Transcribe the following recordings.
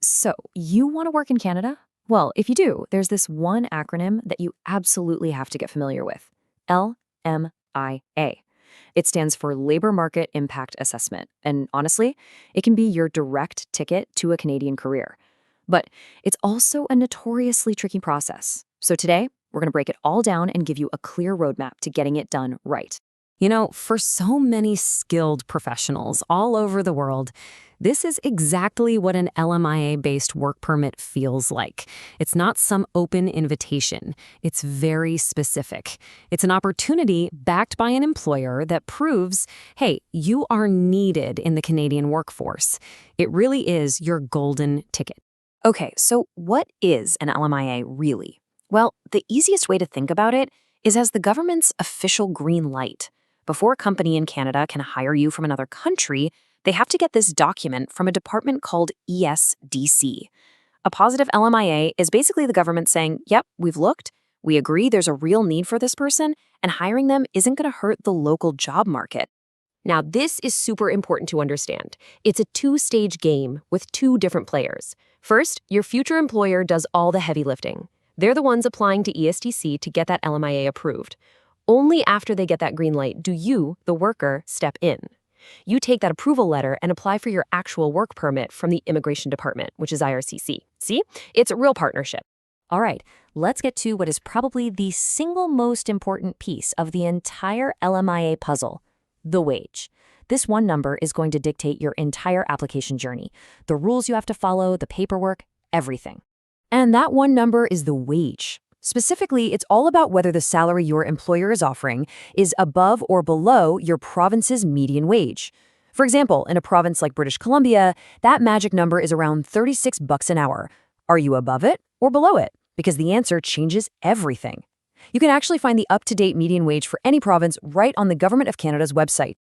So, you want to work in Canada? Well, if you do, there's this one acronym that you absolutely have to get familiar with: LMIA. It stands for Labor Market Impact Assessment. And honestly, it can be your direct ticket to a Canadian career. But it's also a notoriously tricky process. So today, we're going to break it all down and give you a clear roadmap to getting it done right. You know, for so many skilled professionals all over the world, this is exactly what an LMIA-based work permit feels like. It's not some open invitation. It's very specific. It's an opportunity backed by an employer that proves, hey, you are needed in the Canadian workforce. It really is your golden ticket. Okay, so what is an LMIA really? Well, the easiest way to think about it is as the government's official green light. Before a company in Canada can hire you from another country, they have to get this document from a department called ESDC. A positive LMIA is basically the government saying, yep, we've looked, we agree there's a real need for this person, and hiring them isn't going to hurt the local job market. Now, this is super important to understand. It's a two-stage game with two different players. First, your future employer does all the heavy lifting. They're the ones applying to ESDC to get that LMIA approved. Only after they get that green light do you, the worker, step in. You take that approval letter and apply for your actual work permit from the Immigration Department, which is IRCC. See? It's a real partnership. All right, let's get to what is probably the single most important piece of the entire LMIA puzzle: the wage. This one number is going to dictate your entire application journey, the rules you have to follow, the paperwork, everything. And that one number is the wage. Specifically, it's all about whether the salary your employer is offering is above or below your province's median wage. For example, in a province like British Columbia, that magic number is around $36 an hour. Are you above it or below it? Because the answer changes everything. You can actually find the up-to-date median wage for any province right on the Government of Canada's website.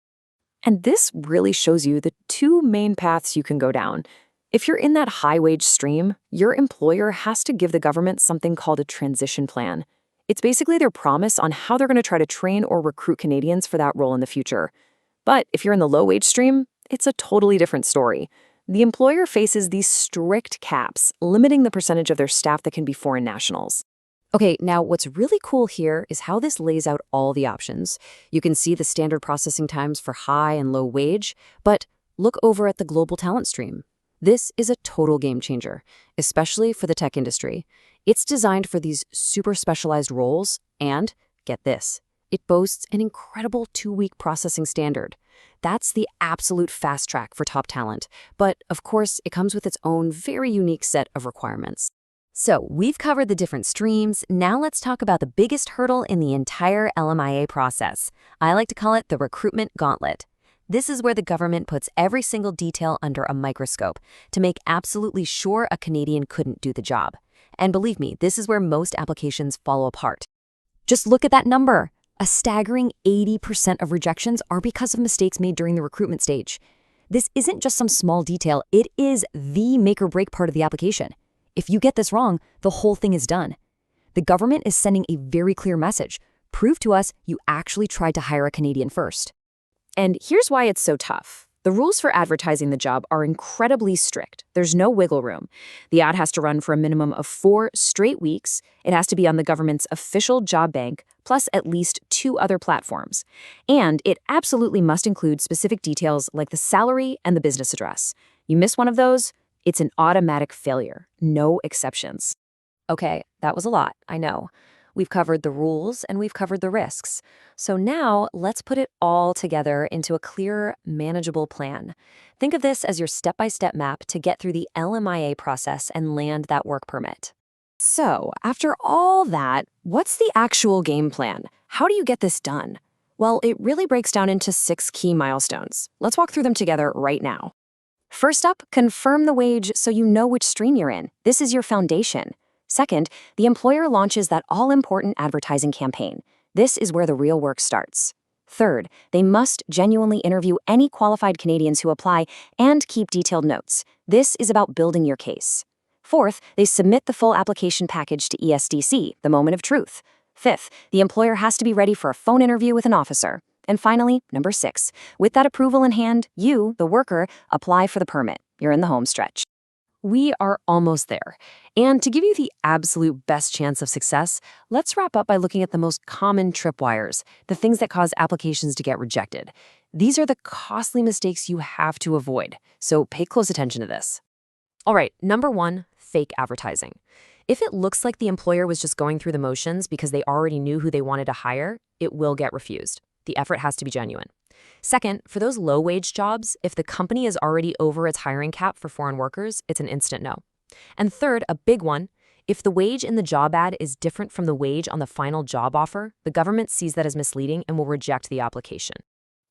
And this really shows you the two main paths you can go down. If you're in that high-wage stream, your employer has to give the government something called a transition plan. It's basically their promise on how they're going to try to train or recruit Canadians for that role in the future. But if you're in the low-wage stream, it's a totally different story. The employer faces these strict caps, limiting the percentage of their staff that can be foreign nationals. Okay, now what's really cool here is how this lays out all the options. You can see the standard processing times for high and low wage, but look over at the global talent stream. This is a total game changer, especially for the tech industry. It's designed for these super specialized roles, and get this, it boasts an incredible 2-week processing standard. That's the absolute fast track for top talent, but of course, it comes with its own very unique set of requirements. So we've covered the different streams. Now let's talk about the biggest hurdle in the entire LMIA process. I like to call it the recruitment gauntlet. This is where the government puts every single detail under a microscope to make absolutely sure a Canadian couldn't do the job. And believe me, this is where most applications fall apart. Just look at that number. A staggering 80% of rejections are because of mistakes made during the recruitment stage. This isn't just some small detail, it is the make or break part of the application. If you get this wrong, the whole thing is done. The government is sending a very clear message. Prove to us you actually tried to hire a Canadian first. And here's why it's so tough. The rules for advertising the job are incredibly strict. There's no wiggle room. The ad has to run for a minimum of 4 straight weeks. It has to be on the government's official job bank, plus at least 2 other platforms. And it absolutely must include specific details like the salary and the business address. You miss one of those, it's an automatic failure. No exceptions. Okay, that was a lot, I know. We've covered the rules and we've covered the risks. So now let's put it all together into a clear, manageable plan. Think of this as your step-by-step map to get through the LMIA process and land that work permit. So, after all that, what's the actual game plan? How do you get this done? Well, it really breaks down into 6 key milestones. Let's walk through them together right now. First up, confirm the wage so you know which stream you're in. This is your foundation. Second, the employer launches that all-important advertising campaign. This is where the real work starts. Third, they must genuinely interview any qualified Canadians who apply and keep detailed notes. This is about building your case. Fourth, they submit the full application package to ESDC, the moment of truth. Fifth, the employer has to be ready for a phone interview with an officer. And finally, number 6, with that approval in hand, you, the worker, apply for the permit. You're in the home stretch. We are almost there. And to give you the absolute best chance of success, let's wrap up by looking at the most common tripwires, the things that cause applications to get rejected. These are the costly mistakes you have to avoid, so pay close attention to this. All right, number 1, fake advertising. If it looks like the employer was just going through the motions because they already knew who they wanted to hire, it will get refused. The effort has to be genuine. Second, for those low-wage jobs, if the company is already over its hiring cap for foreign workers, it's an instant no. And third, a big one, if the wage in the job ad is different from the wage on the final job offer, the government sees that as misleading and will reject the application.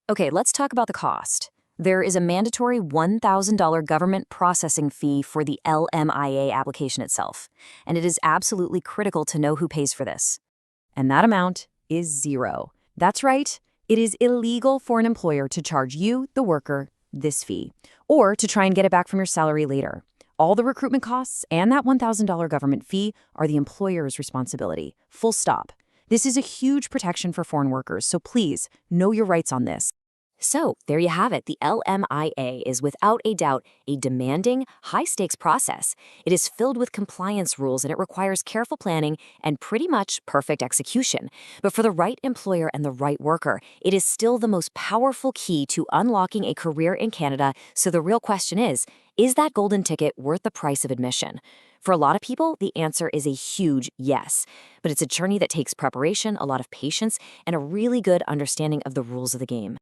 Okay, let's talk about the cost. There is a mandatory $1,000 government processing fee for the LMIA application itself, and it is absolutely critical to know who pays for this. And that amount is zero. That's right. It is illegal for an employer to charge you, the worker, this fee, or to try and get it back from your salary later. All the recruitment costs and that $1,000 government fee are the employer's responsibility. Full stop. This is a huge protection for foreign workers, so please know your rights on this. So, there you have it. The LMIA is without a doubt a demanding, high-stakes process. It is filled with compliance rules and it requires careful planning and pretty much perfect execution. But for the right employer and the right worker, it is still the most powerful key to unlocking a career in Canada. So the real question is that golden ticket worth the price of admission? For a lot of people, the answer is a huge yes. But it's a journey that takes preparation, a lot of patience, and a really good understanding of the rules of the game.